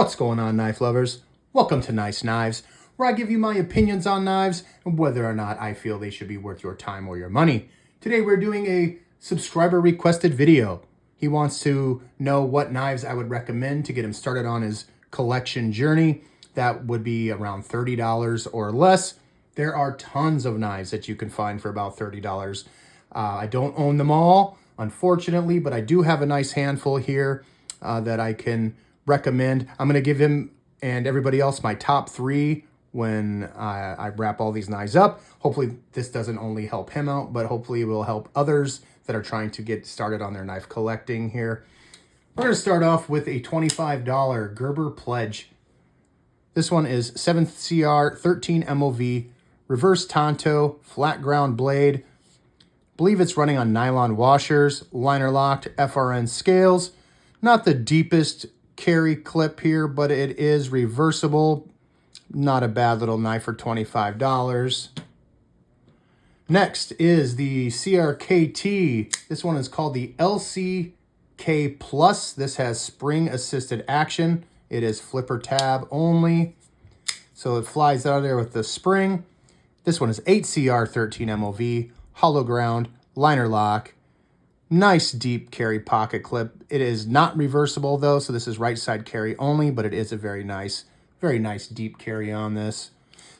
What's going on, knife lovers? Welcome to Nice Knives, where I give you my opinions on knives and whether or not I feel they should be worth your time or your money. Today we're doing a subscriber requested video. He wants to know what knives I would recommend to get him started on his collection journey. That would be around $30 or less. There are tons of knives that you can find for about $30. I don't own them all, unfortunately, but I do have a nice handful here that I can recommend. I'm going to give him and everybody else my top three when I wrap all these knives up. Hopefully this doesn't only help him out, but hopefully it will help others that are trying to get started on their knife collecting here. We're going to start off with a $25 Gerber Pledge. This one is 7th CR, 13 MOV, reverse Tonto, flat ground blade. Believe it's running on nylon washers, liner locked, FRN scales. Not the deepest carry clip here, but it is reversible. Not a bad little knife for $25. Next is the CRKT. This one is called the LCK Plus. This has spring assisted action. It is flipper tab only. So it flies out of there with the spring. This one is 8CR 13 MOV, hollow ground, liner lock. Nice deep carry pocket clip. It is not reversible though, so this is right side carry only, but it is a very nice deep carry on this.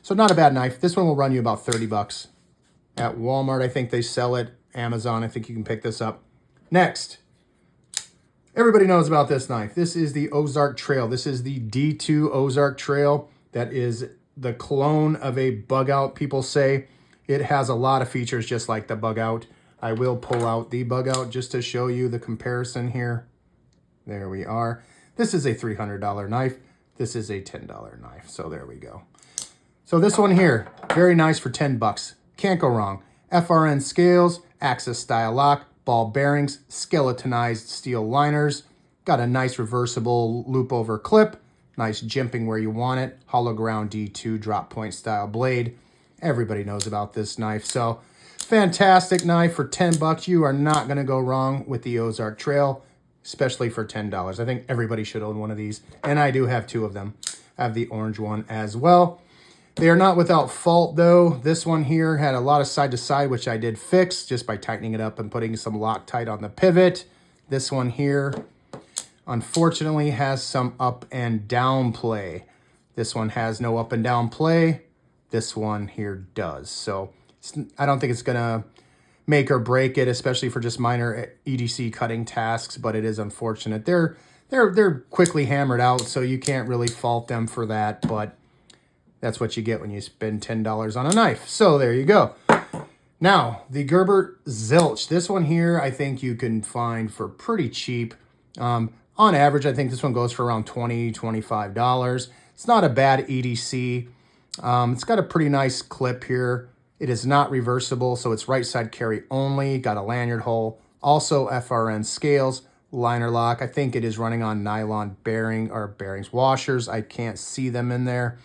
So not a bad knife. This one will run you about 30 bucks. At Walmart, I think they sell it. Amazon, I think you can pick this up. Next, everybody knows about this knife. This is the Ozark Trail. This is the D2 Ozark Trail. That is the clone of a bug out, people say. It has a lot of features just like the bug out. I will pull out the bug out just to show you the comparison here. There we are. This is a $300 knife. This is a $10 knife. So there we go. So this one here, very nice for 10 bucks. Can't go wrong. FRN scales, Axis style lock, ball bearings, skeletonized steel liners. Got a nice reversible loop over clip. Nice jimping where you want it. Hollow ground D2 drop point style blade. Everybody knows about this knife. So fantastic knife for 10 bucks. You are not going to go wrong with the Ozark Trail, especially for $10. I think everybody should own one of these. And I do have two of them. I have the orange one as well. They are not without fault though. This one here had a lot of side to side, which I did fix just by tightening it up and putting some Loctite on the pivot. This one here, unfortunately, has some up and down play. This one has no up and down play. This one here does. So I don't think it's gonna make or break it, especially for just minor EDC cutting tasks, but it is unfortunate. They're quickly hammered out, so you can't really fault them for that, but that's what you get when you spend $10 on a knife. So there you go. Now, the Gerber Zilch. This one here, I think you can find for pretty cheap. On average, I think this one goes for around $20, $25. It's not a bad EDC. It's got a pretty nice clip here. It is not reversible, so it's right side carry only. Got a lanyard hole. Also FRN scales, liner lock. I think it is running on nylon bearings washers. I can't see them in there.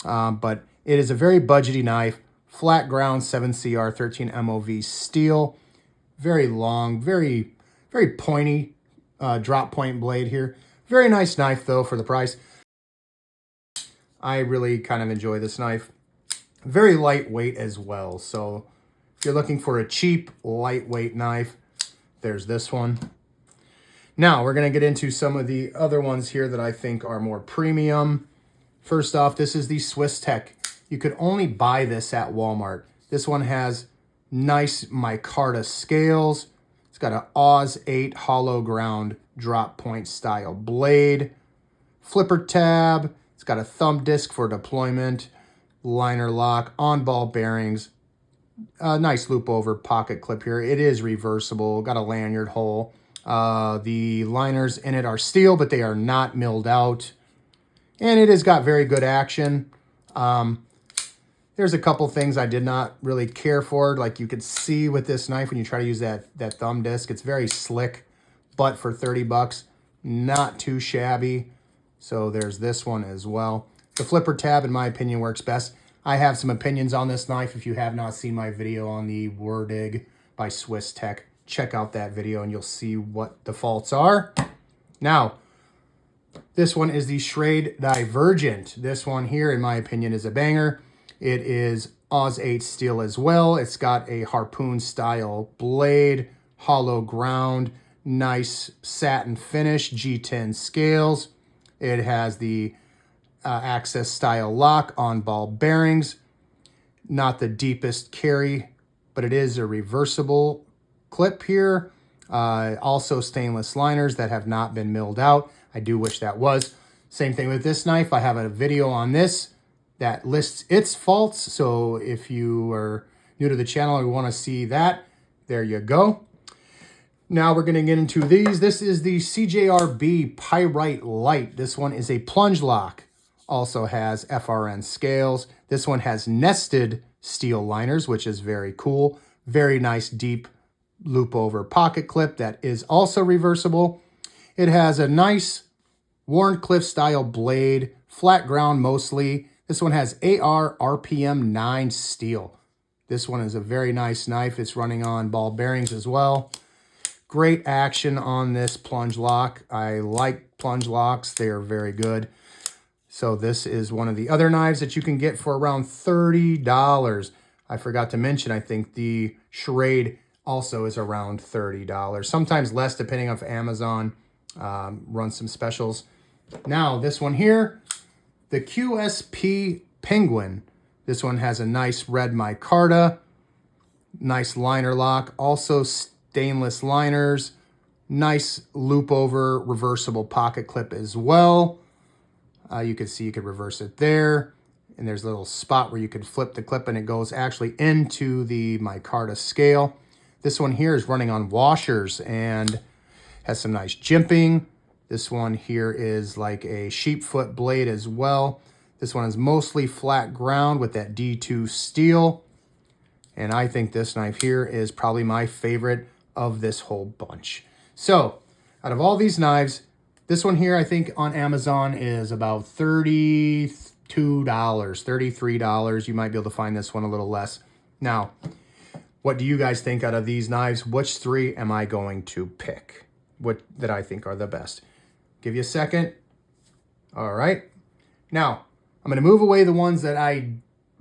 But it is a very budgety knife. Flat ground 7CR 13 MOV steel. Very long, very pointy drop point blade here. Very nice knife though for the price. I really kind of enjoy this knife. Very lightweight as well. So if you're looking for a cheap, lightweight knife, there's this one. Now we're going to get into some of the other ones here that I think are more premium. First off, this is the Swiss Tech. You could only buy this at Walmart. This one has nice micarta scales. It's got an Oz 8 hollow ground drop point style blade. Flipper tab. It's got a thumb disc for deployment. Liner lock, on ball bearings. Nice loop over pocket clip here. It is reversible. Got a lanyard hole. The liners in it are steel, but they are not milled out. And it has got very good action. There's a couple things I did not really care for. Like you could see with this knife when you try to use that thumb disc, it's very slick, but for 30 bucks, not too shabby. So there's this one as well. The flipper tab, in my opinion, works best. I have some opinions on this knife. If you have not seen my video on the Werdig by Swiss Tech, check out that video and you'll see what the faults are. Now, This one is the Schrade Divergent. This one here, in my opinion, is a banger. It is Oz 8 steel as well. It's got a harpoon style blade, hollow ground, nice satin finish, G10 scales. It has the access style lock on ball bearings. Not the deepest carry, but it is a reversible clip here. Also stainless liners that have not been milled out. I do wish that was. Same thing with this knife. I have a video on this that lists its faults. So if you are new to the channel and want to see that, there you go. Now we're going to get into these. This is the CJRB Pyrite Light. This one is a plunge lock. Also has FRN scales. This one has nested steel liners, which is very cool. Very nice deep loop over pocket clip that is also reversible. It has a nice Warncliffe style blade, flat ground mostly. This one has AR RPM 9 steel. This one is a very nice knife. It's running on ball bearings as well. Great action on this plunge lock. I like plunge locks. They are very good. So this is one of the other knives that you can get for around $30. I forgot to mention, I think the Schrade also is around $30. Sometimes less depending on if Amazon runs some specials. Now this one here, the QSP Penguin. This one has a nice red micarta, nice liner lock, also stainless liners, nice loop over reversible pocket clip as well. You can see you could reverse it there. And there's a little spot where you could flip the clip and it goes actually into the micarta scale. This one here is running on washers and has some nice jimping. This one here is like a sheepfoot blade as well. This one is mostly flat ground with that D2 steel. And I think this knife here is probably my favorite of this whole bunch. So out of all these knives, this one here I think on Amazon is about $32, $33. You might be able to find this one a little less. Now, what do you guys think out of these knives? Which three am I going to pick? What that I think are the best? Give you a second. All right. Now, I'm going to move away the ones that I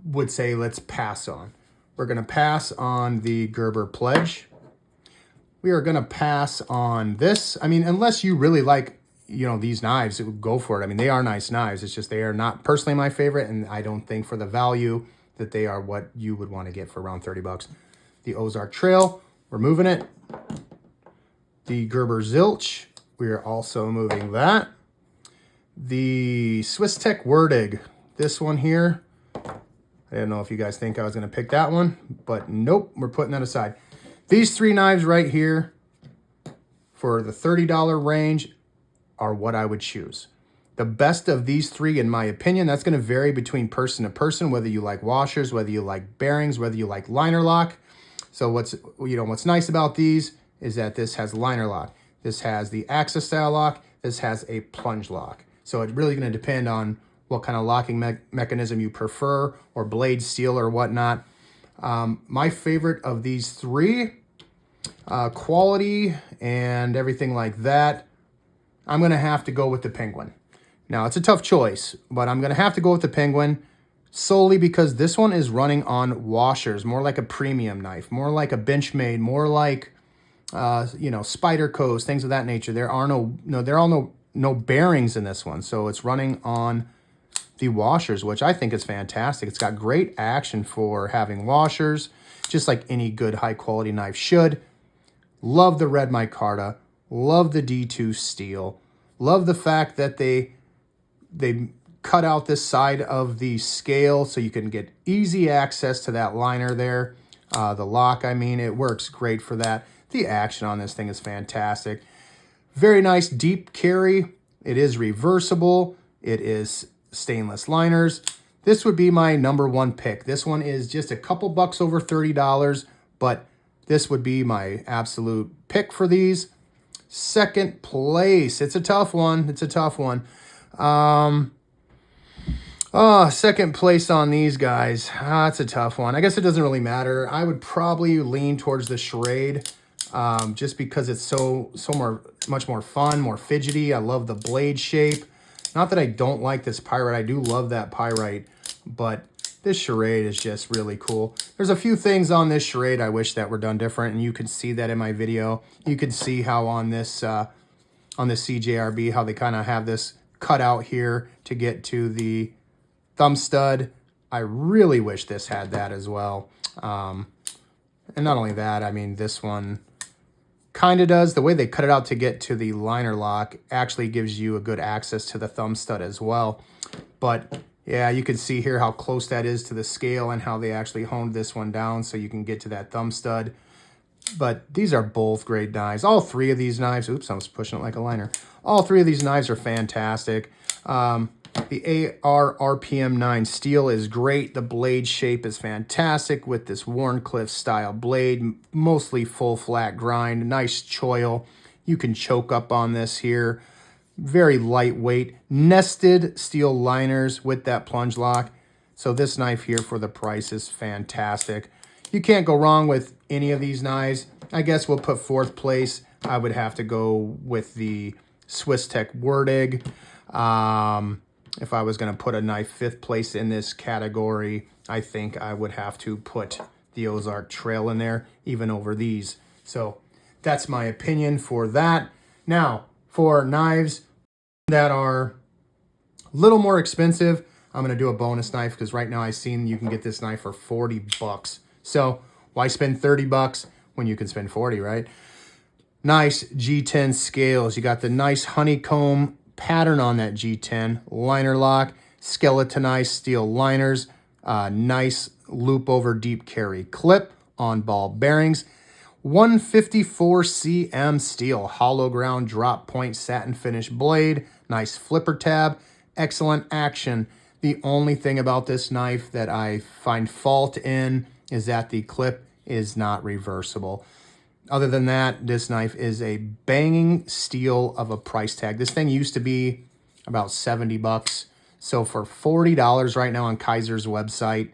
would say let's pass on. We're going to pass on the Gerber Pledge. We are going to pass on this. I mean, unless you really like, these knives, go for it. I mean, they are nice knives. It's just they are not personally my favorite, and I don't think for the value that they are what you would want to get for around $30. The Ozark Trail, we're moving it. The Gerber Zilch, we are also moving that. The Swiss Tech Werdig, this one here. I don't know if you guys think I was going to pick that one, but nope, we're putting that aside. These three knives right here for the $30 range are what I would choose. The best of these three, in my opinion, that's going to vary between person to person, whether you like washers, whether you like bearings, whether you like liner lock. So what's nice about these is that this has liner lock. This has the access style lock. This has a plunge lock. So it's really going to depend on what kind of locking mechanism you prefer, or blade steel or whatnot. My favorite of these three, quality and everything like that, I'm going to have to go with the Penguin. Now, it's a tough choice, but I'm going to have to go with the Penguin solely because this one is running on washers, more like a premium knife, more like a Benchmade, more like, Spyderco's, things of that nature. There are no bearings in this one, so it's running on the washers, which I think is fantastic. It's got great action for having washers, just like any good high-quality knife should. Love the red micarta. Love the D2 steel. Love the fact that they cut out this side of the scale so you can get easy access to that liner there. The lock, I mean, it works great for that. The action on this thing is fantastic. Very nice deep carry. It is reversible. It is stainless liners. This would be my number one pick. This one is just a couple bucks over $30, but this would be my absolute pick for these. Second place. It's a tough one. Second place on these guys. That's a tough one. I guess it doesn't really matter. I would probably lean towards the Schrade, just because it's much more fun, more fidgety. I love the blade shape. Not that I don't like this pyrite. I do love that pyrite, but this Schrade is just really cool. There's a few things on this Schrade I wish that were done different, and you can see that in my video. You can see how on this CJRB, how they kind of have this cut out here to get to the thumb stud. I really wish this had that as well. And not only that, I mean, this one kind of does. The way they cut it out to get to the liner lock actually gives you a good access to the thumb stud as well. But yeah, you can see here how close that is to the scale and how they actually honed this one down so you can get to that thumb stud. But these are both great knives. All three of these knives, oops, I was pushing it like a liner. All three of these knives are fantastic. The AR RPM 9 steel is great. The blade shape is fantastic with this Warncliffe style blade, mostly full flat grind, nice choil. You can choke up on this here. Very lightweight, nested steel liners with that plunge lock. So this knife here for the price is fantastic. You can't go wrong with any of these knives. I guess we'll put fourth place. I would have to go with the Swiss Tech Werdig. If I was going to put a knife fifth place in this category, I think I would have to put the Ozark Trail in there, even over these. So that's my opinion for that. Now, for knives that are a little more expensive, I'm going to do a bonus knife because right now I've seen you can get this knife for 40 bucks. So why spend 30 bucks when you can spend 40, right? Nice G10 scales. You got the nice honeycomb pattern on that G10. Liner lock, skeletonized steel liners, nice loop over deep carry clip on ball bearings. 154 cm steel, hollow ground drop point satin finish blade, nice flipper tab, excellent action. The only thing about this knife that I find fault in is that the clip is not reversible. Other than that, this knife is a banging steal of a price tag. This thing used to be about 70 bucks. So for $40 right now on Kaiser's website,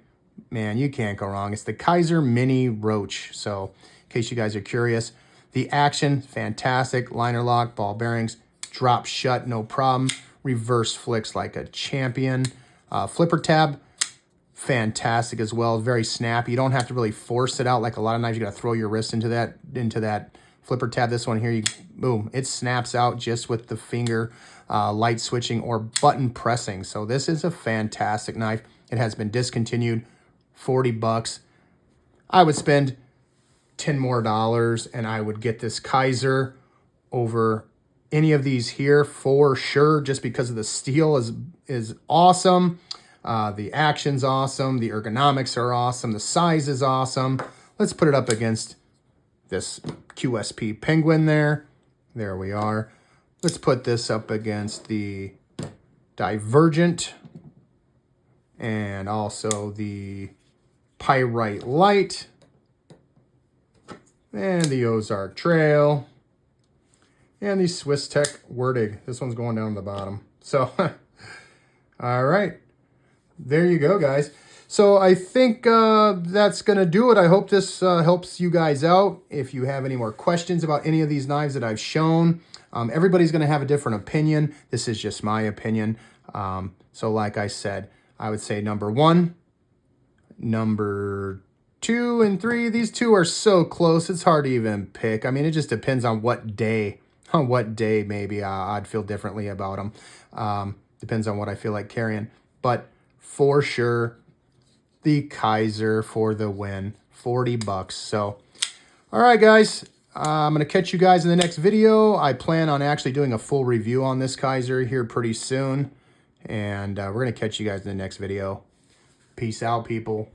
man, you can't go wrong. It's the Kaiser Mini Roach. So in case you guys are curious, the action, fantastic. Liner lock, ball bearings, drop shut, no problem. Reverse flicks like a champion. Flipper tab, fantastic as well. Very snappy. You don't have to really force it out like a lot of knives. You got to throw your wrist into that flipper tab. This one here, boom, it snaps out just with the finger light switching or button pressing. So this is a fantastic knife. It has been discontinued. 40 bucks. I would spend $10 more and I would get this Kaiser over any of these here for sure, just because of the steel is awesome. The action's awesome. The ergonomics are awesome. The size is awesome. Let's put it up against this QSP Penguin there. There we are. Let's put this up against the Divergent and also the Pyrite Light and the Ozark Trail and the Swiss Tech Werdig. This one's going down to the bottom. So, all right. There you go, guys. So I think that's going to do it. I hope this helps you guys out. If you have any more questions about any of these knives that I've shown, everybody's going to have a different opinion. This is just my opinion. So like I said, I would say number 1, number 2, and 3. These two are so close, it's hard to even pick. I mean, it just depends on what day. On what day maybe I'd feel differently about them. Depends on what I feel like carrying. But for sure, the Kaiser for the win. 40 bucks. So, all right, guys. I'm going to catch you guys in the next video. I plan on actually doing a full review on this Kaiser here pretty soon. And we're going to catch you guys in the next video. Peace out, people.